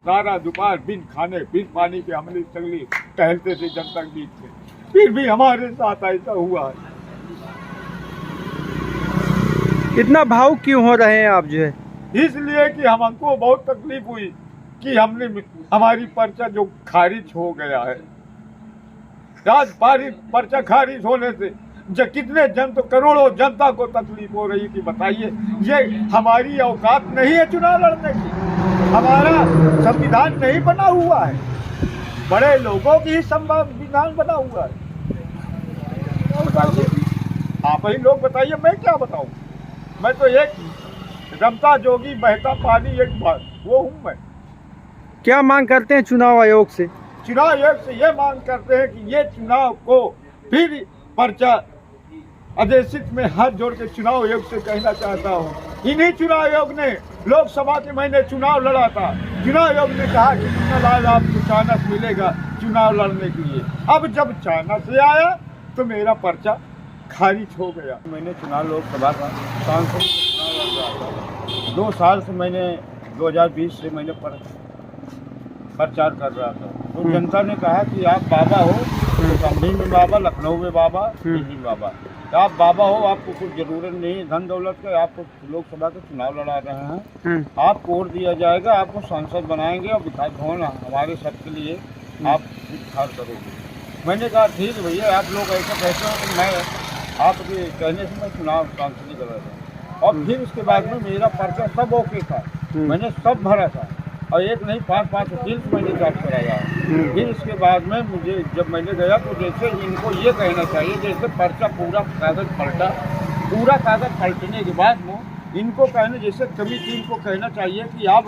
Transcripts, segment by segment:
सारा दोपहर बिन खाने बिन पानी के हमने चली टहलते थे जनता के बीच में, फिर भी हमारे साथ ऐसा हुआ है। इतना भावुक क्यों हो रहे हैं आप जो है? इसलिए कि हमको बहुत तकलीफ हुई कि हमने हमारी पर्चा जो खारिज हो गया है, पर्चा खारिज होने से कितने जन तो करोड़ों जनता को तकलीफ हो रही कि बताइए, ये हमारी औकात नहीं है चुनाव लड़ने की, हमारा संविधान नहीं बना हुआ है, बड़े लोगों की ही संविधान बना हुआ है। आप ही लोग बताइए, मैं क्या बताऊं? मैं तो एक रमता जोगी बहता पानी एक बार वो हूँ मैं। क्या मांग करते हैं चुनाव आयोग से? चुनाव आयोग से ये मांग करते हैं कि ये चुनाव को फिर पर्चा आदेशित में हाथ जोड़ के चुनाव आयोग से कहना चाहता हूँ। इन्हीं चुनाव आयोग ने लोकसभा के मैंने चुनाव लड़ा था, चुनाव आयोग ने कहा कि मुन्नालाल आपको चानस मिलेगा चुनाव लड़ने के लिए। अब जब चानस से आया तो मेरा पर्चा खारिज हो गया। मैंने चुनाव लोकसभा का सांसद चुनाव लड़ रहा था, 2 साल से मैंने 2020 से मैंने प्रचार कर रहा था। तो जनता ने कहा कि आप बाबा हो, संभल में बाबा, लखनऊ में बाबा, दिल्ली में बाबा, आप बाबा हो, आपको कुछ जरूरत नहीं धन दौलत का, आपको लोकसभा का चुनाव लड़ा रहे हैं, आपको वोट दिया जाएगा, आपको सांसद बनाएंगे और विधायक भवन हमारे सबके लिए आप इंतजार करोगे। मैंने कहा ठीक है भैया, आप लोग ऐसा कहते हो तो मैं आपके कहने से मैं चुनाव सांसद कर रहा था। और फिर उसके बाद में मेरा पर्चा सब ओके था, मैंने सब भरा था और एक नहीं 5-5 वकील से मैंने जांच कराया। फिर इसके बाद में मुझे जब मैंने गया तो जैसे इनको ये कहना चाहिए, जैसे पर्चा पूरा कागज पलटा, पूरा कागज पलटने के बाद में इनको कहना, जैसे कमिटी इनको कहना चाहिए कि आप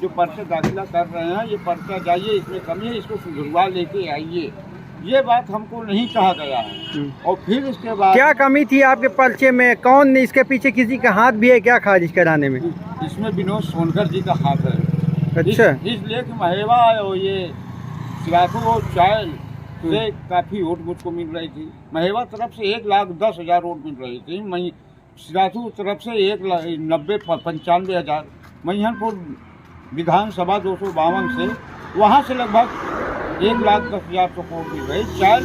जो पर्चा दाखिला कर रहे हैं ये पर्चा जाइए, इसमें कमी है, इसको सुधरवा लेके आइए। ये बात हमको नहीं कहा गया है। और फिर इसके बाद क्या कमी थी आपके पर्चे में? कौन, इसके पीछे किसी का हाथ भी है क्या खारिज कराने में? इसमें विनोद सोनकर जी का हाथ है। अच्छा। इसलिए कि महेवा और ये सिराथू और चायल से काफ़ी वोट मुझको मिल रही थी। महेवा तरफ से 1,10,000 वोट मिल रही थी, मैं सिराथू तरफ से 1,95,000, मैहनपुर विधानसभा 252 से वहाँ से लगभग 1,10,000 को वोट मिल रही। चायल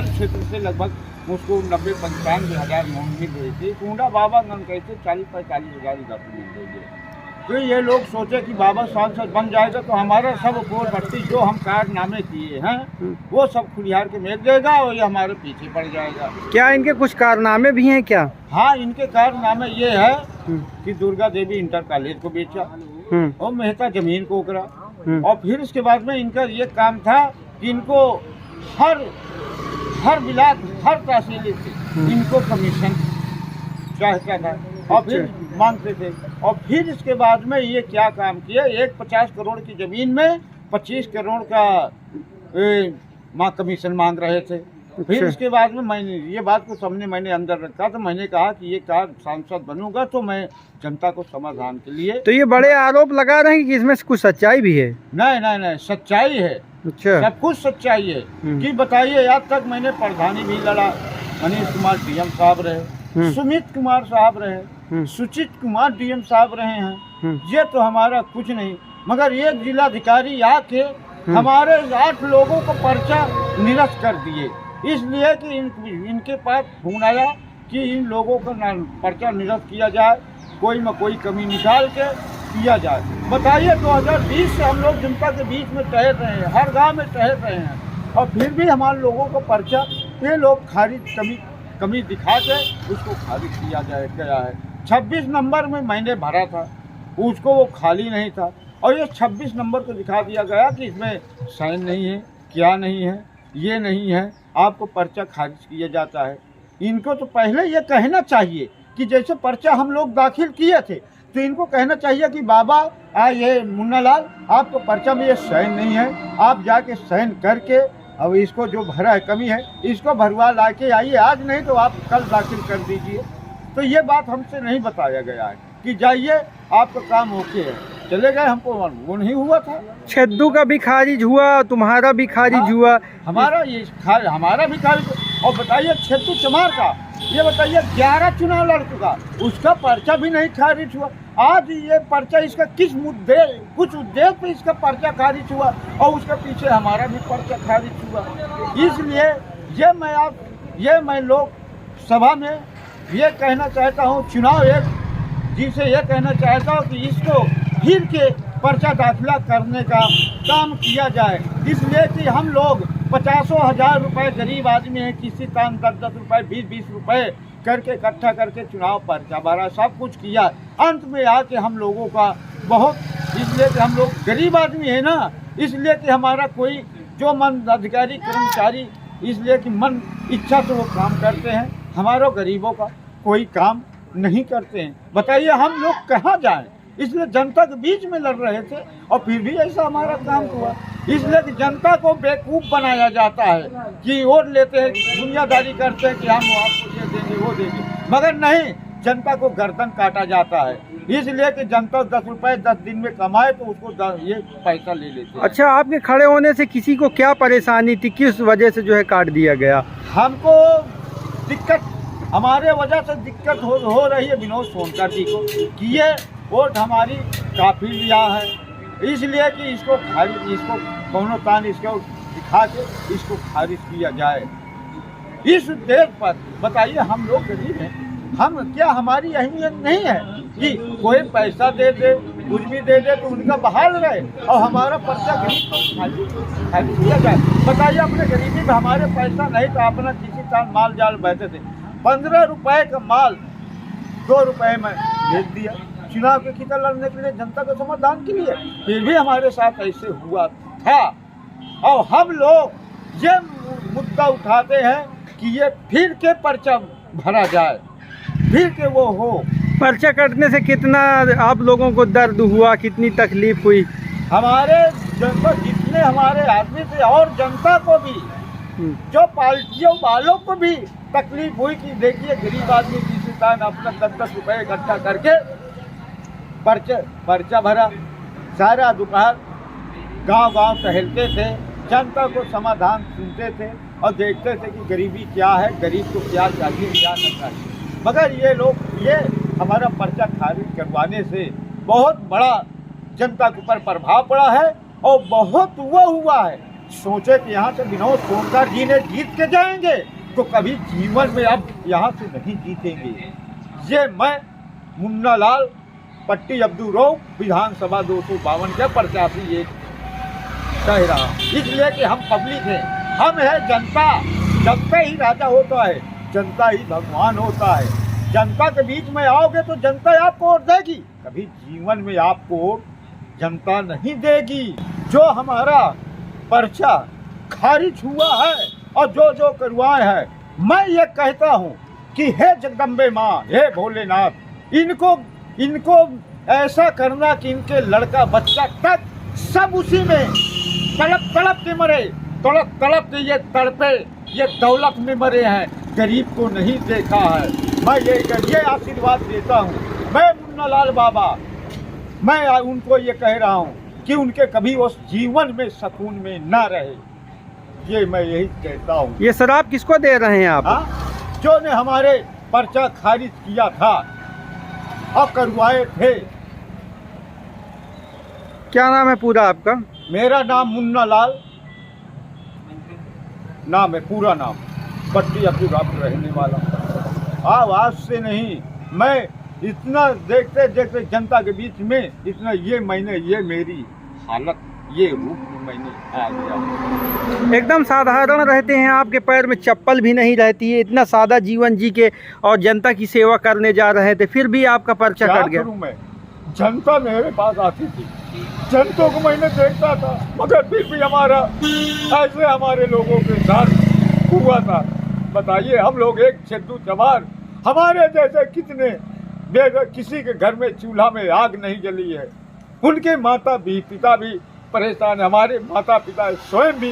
क्षेत्र से लगभग मुझको 90-95,000 मिल रही थी। कुंडा बाबा नन कहते 40-45,000 इधर मिल रही है। तो ये लोग सोचे कि बाबा सांसद बन जाएगा तो हमारा सब वोट भर्ती जो हम कारनामे किए हैं वो सब खुलिहार के मेल देगा और ये हमारे पीछे पड़ जाएगा। क्या इनके कुछ कारनामे भी हैं क्या? हाँ, इनके कारनामे ये है कि दुर्गा देवी इंटर कॉलेज को बेचा और मेहता जमीन को उकरा। और फिर उसके बाद में इनका ये काम था कि इनको हर ब्लाक, हर तहसील से इनको कमीशन चाहता था और फिर मांगते थे। और फिर इसके बाद में ये क्या काम किया, 50 करोड़ की जमीन में 25 करोड़ का कमीशन मांग रहे थे। फिर इसके बाद में मैंने ये बात को सामने मैंने अंदर रखा तो मैंने कहा कि ये कार सांसद बनूंगा तो मैं जनता को समाधान के लिए। तो ये बड़े आरोप लगा रहे हैं कि इसमें कुछ सच्चाई भी है? नहीं, सच्चाई है। अच्छा। सब कुछ सच्चाई है कि बताइए, आज तक मैंने प्रधानी भी लड़ा, मनीष कुमार डीएम साहब रहे, सुमित कुमार साहब रहे, सुचित कुमार डीएम साहब रहे हैं। ये तो हमारा कुछ नहीं, मगर एक जिलाधिकारी आके हमारे 8 लोगों को पर्चा निरस्त कर दिए, इसलिए कि इनके पास फोन आया कि इन लोगों का पर्चा निरस्त किया जाए, कोई न कोई कमी निकाल के किया जाए। बताइए, 2020 से हम लोग जनता के बीच में टहल रहे हैं, हर गांव में टहल रहे हैं और फिर भी हमारे लोगों को पर्चा ये लोग खारिज कमी दिखा के उसको खारिज किया गया है। 26 नंबर में मैंने भरा था, उसको वो खाली नहीं था और ये 26 नंबर को दिखा दिया गया कि इसमें साइन नहीं है, क्या नहीं है, ये नहीं है, आपको पर्चा खारिज किया जाता है। इनको तो पहले ये कहना चाहिए कि जैसे पर्चा हम लोग दाखिल किए थे तो इनको कहना चाहिए कि बाबा ये मुन्नालाल आपको पर्चा में ये साइन नहीं है, आप जाके साइन करके अब इसको जो भरा है कमी है इसको भरवा ला के आइए, आज नहीं तो आप कल दाखिल कर दीजिए। तो ये बात हमसे नहीं बताया गया है कि जाइए आपका काम ओके है, चले गए, हमको वो नहीं हुआ था। छद्दू का भी खारिज हुआ, तुम्हारा भी खारिज हुआ, हमारा भी खारिज। और बताइए छद्दू चमार का ये बताइए 11 चुनाव लड़ चुका, उसका पर्चा भी नहीं खारिज हुआ। आज ये पर्चा इसका किस मुद्दे, कुछ उद्देश्य पे इसका पर्चा खारिज हुआ और उसके पीछे हमारा भी पर्चा खारिज हुआ। इसलिए ये मैं लोग सभा में ये कहना चाहता हूँ, चुनाव एक जिसे ये कहना चाहता हूँ कि इसको फिर के पर्चा दाखिला करने का काम किया जाए। इसलिए कि हम लोग 50,000 रुपए गरीब आदमी हैं, किसी तान 10-10 रुपए 20-20 रुपए करके इकट्ठा करके चुनाव पर्चा भरा, सब कुछ किया। अंत में आके हम लोगों का बहुत, इसलिए कि हम लोग गरीब आदमी है ना, इसलिए कि हमारा कोई जो मन अधिकारी कर्मचारी, इसलिए कि मन इच्छा से वो काम करते हैं, हमारा गरीबों का कोई काम नहीं करते हैं। बताइए हम लोग कहाँ जाएं? इसलिए जनता के बीच में लड़ रहे थे और फिर भी ऐसा हमारा काम हुआ। इसलिए कि जनता को बेवकूफ़ बनाया जाता है कि वोट लेते हैं, दुनियादारी करते हैं कि हम आपको ये देंगे वो देंगे, मगर नहीं, जनता को गर्दन काटा जाता है। इसलिए कि जनता 10 रुपए 10 दिन में कमाए तो उसको ये पैसा ले लेते हैं। अच्छा, आपके खड़े होने से किसी को क्या परेशानी थी, किस वजह से जो है काट दिया गया? हमको दिक्कत, हमारे वजह से दिक्कत हो रही है विनोद सोनकर जी को कि ये वोट हमारी काफ़ी लिया है, इसलिए कि इसको कौनो तान इसको दिखा के इसको खारिज किया जाए। इस उद्देश्य पर बताइए हम लोग गरीब हैं, हम क्या, हमारी अहमियत नहीं है कि कोई पैसा दे दे, कुछ भी दे दे तो उनका बहाल रहे और हमारा पर्चा गरीब को खारिज किया जाए। बताइए अपने गरीबी में हमारे पैसा नहीं तो अपना किसी तरह माल जाल बहते थे, 15 रुपए का माल 2 रुपए में भेज दिया चुनाव के खिताब लड़ने के लिए, जनता के समाधान के लिए। फिर भी हमारे साथ ऐसे हुआ था और हम लोग ये मुद्दा उठाते हैं कि ये फिर के पर्चा भरा जाए, फिर के वो हो। पर्चा कटने से कितना आप लोगों को दर्द हुआ, कितनी तकलीफ हुई? हमारे जनता जितने हमारे आदमी थे और जनता को भी, जो पार्टियों वालों को भी तकलीफ हुई कि देखिए गरीब आदमी किसी तरह अपना 10-10 रुपए इकट्ठा करके पर्चा भरा। सारा दोपहर गांव टहलते थे, जनता को समाधान सुनते थे और देखते थे कि गरीबी क्या है, गरीब को क्या चाहिए क्या नहीं चाहिए। मगर ये हमारा पर्चा खारिज करवाने से बहुत बड़ा जनता के ऊपर प्रभाव पड़ा है और बहुत हुआ है। सोचे कि यहाँ से विनोद सोनकर जी ने जीत के जाएंगे तो कभी जीवन में अब यहाँ से नहीं जीतेंगे। ये मैं मुन्ना लाल पट्टी अब्दुल रऊफ विधानसभा 252 के प्रत्याशी ये कह रहा हूँ। इसलिए कि हम पब्लिक हैं, हम है जनता, जनता ही राजा होता है, जनता ही भगवान होता है। जनता के बीच में आओगे तो जनता आपको वोट देगी, कभी जीवन में आपको जनता नहीं देगी। जो हमारा पर्चा खारिज हुआ है और जो करवाए हैं, मैं ये कहता हूँ कि हे जगदम्बे माँ, हे भोलेनाथ, इनको ऐसा करना कि इनके लड़का बच्चा तक सब उसी में तड़प के मरे, तड़प के ये तड़पे, ये दौलत में मरे हैं, गरीब को नहीं देखा है। मैं ये आशीर्वाद देता हूँ, मैं मुन्ना लाल बाबा, मैं उनको ये कह रहा हूँ कि उनके कभी उस जीवन में सुकून में ना रहे, ये मैं यही कहता हूँ। ये शराब किसको दे रहे हैं आप? जो ने हमारे पर्चा खारिज किया था और करवाए थे। क्या नाम है पूरा आपका? मेरा नाम मुन्ना लाल नाम है, पूरा नाम, पट्टी अब्दुल रऊफ रहने वाला। आज से नहीं, मैं इतना देखते देखते जनता के बीच में इतना ये मेरी हालत, ये रूप में मैंने आ गया। एकदम साधारण रहते हैं, आपके पैर में चप्पल भी नहीं रहती है, इतना सादा जीवन जी के और जनता की सेवा करने जा रहे थे, फिर भी आपका पर्चा कट गया। मैं जनता मेरे पास आती थी, जनता को मैंने देखता था, मगर फिर भी ऐसे हमारे लोगों के साथ हुआ था। बताइए, हम लोग एक छद्दू चमार, हमारे जैसे कितने किसी के घर में चूल्हा में आग नहीं जली है, उनके माता भी पिता भी परेशान, हमारे माता पिता स्वयं भी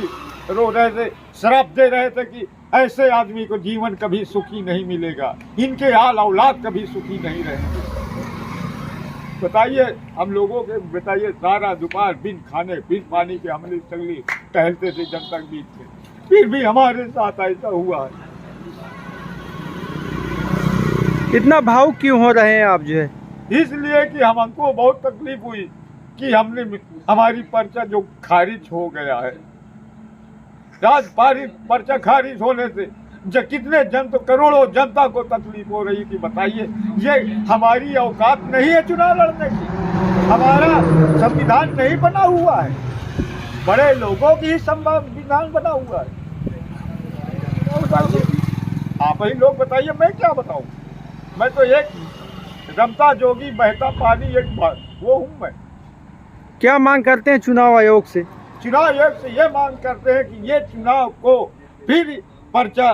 रो रहे थे, श्राप दे रहे थे कि ऐसे आदमी को जीवन कभी सुखी नहीं मिलेगा, इनके आल औलाद कभी सुखी नहीं रहेंगे। बताइए हम लोगों के, बताइए सारा दोपहर बिन खाने बिन पानी के हमले सगली टहलते थे जनता के बीच में, फिर भी हमारे साथ ऐसा हुआ है। इतना भावुक क्यों हो रहे हैं आप जो है? इसलिए कि हमको बहुत तकलीफ हुई कि हमारी पर्चा जो खारिज हो गया है। राजपारित पर्चा खारिज होने से कितने करोड़ों जनता को तकलीफ हो रही थी। बताइए, ये हमारी औकात नहीं है चुनाव लड़ने की। हमारा संविधान नहीं बना हुआ है, बड़े लोगों की ही संविधान बना हुआ है। आप ही लोग बताइए, मैं क्या बताऊं? मैं तो एक रमता जोगी बहता पानी एक वो हूं मैं। क्या मांग करते हैं चुनाव आयोग से? चुनाव आयोग से ये मांग करते हैं कि ये चुनाव को फिर पर्चा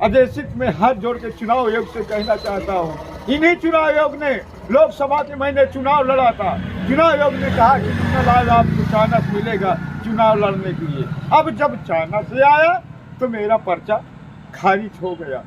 आदेशित में हाथ जोड़ के चुनाव आयोग से कहना चाहता हूँ। इन्हीं चुनाव आयोग ने लोकसभा के मैंने चुनाव लड़ा था। चुनाव आयोग ने कहा कि लाल आपको चानस मिलेगा चुनाव लड़ने के लिए। अब जब चानस से आया तो मेरा पर्चा खारिज हो गया।